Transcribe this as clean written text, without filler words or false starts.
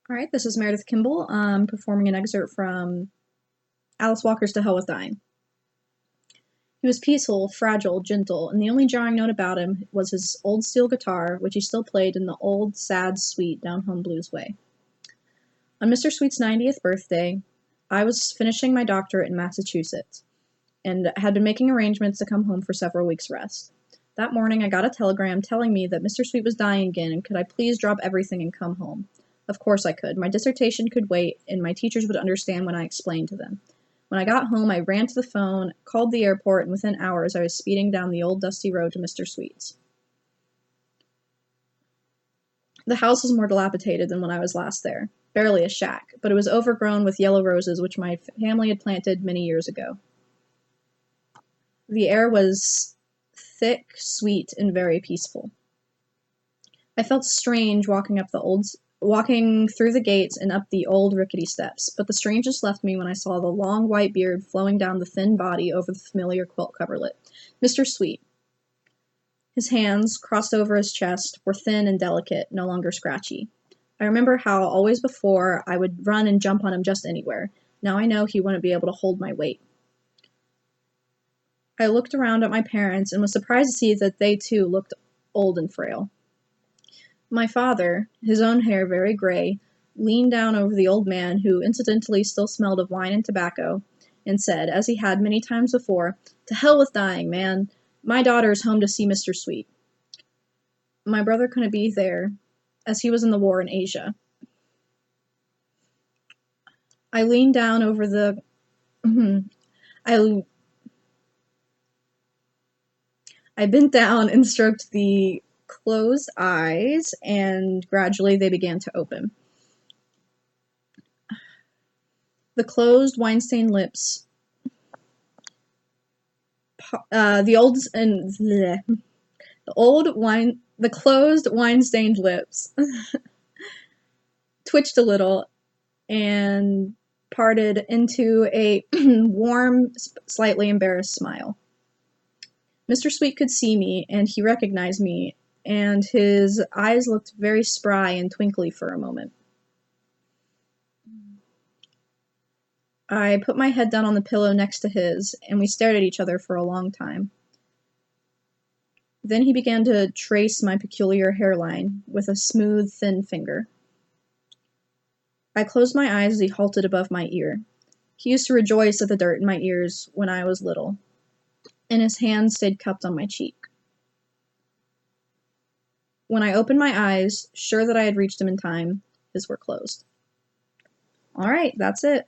All right, this is Meredith Kimball. Performing an excerpt from Alice Walker's To Hell with Dying. He was peaceful, fragile, gentle, and the only jarring note about him was his old steel guitar, which he still played in the old, sad, sweet, down-home blues way. On Mr. Sweet's 90th birthday, I was finishing my doctorate in Massachusetts, and had been making arrangements to come home for several weeks' rest. That morning, I got a telegram telling me that Mr. Sweet was dying again, and could I please drop everything and come home. Of course I could. My dissertation could wait, and my teachers would understand when I explained to them. When I got home, I ran to the phone, called the airport, and within hours I was speeding down the old dusty road to Mr. Sweet's. The house was more dilapidated than when I was last there. Barely a shack, but it was overgrown with yellow roses which my family had planted many years ago. The air was thick, sweet, and very peaceful. I felt strange walking through the gates and up the old rickety steps, but the strangeness left me when I saw the long white beard flowing down the thin body over the familiar quilt coverlet. Mr. Sweet. His hands, crossed over his chest, were thin and delicate, no longer scratchy. I remember how, always before, I would run and jump on him just anywhere. Now I know he wouldn't be able to hold my weight. I looked around at my parents and was surprised to see that they too looked old and frail. My father, his own hair very gray, leaned down over the old man, who incidentally still smelled of wine and tobacco, and said, as he had many times before, "To hell with dying, man. My daughter's home to see Mr. Sweet." My brother couldn't be there, as he was in the war in Asia. I leaned down over the... I bent down and stroked the closed eyes, and gradually they began to open. The closed, wine-stained lips... the closed, wine-stained lips twitched a little and parted into a warm, slightly embarrassed smile. Mr. Sweet could see me, and he recognized me, and his eyes looked very spry and twinkly for a moment. I put my head down on the pillow next to his, and we stared at each other for a long time. Then he began to trace my peculiar hairline with a smooth, thin finger. I closed my eyes as he halted above my ear. He used to rejoice at the dirt in my ears when I was little, and his hand stayed cupped on my cheek. When I opened my eyes, sure that I had reached him in time, his were closed. All right, that's it.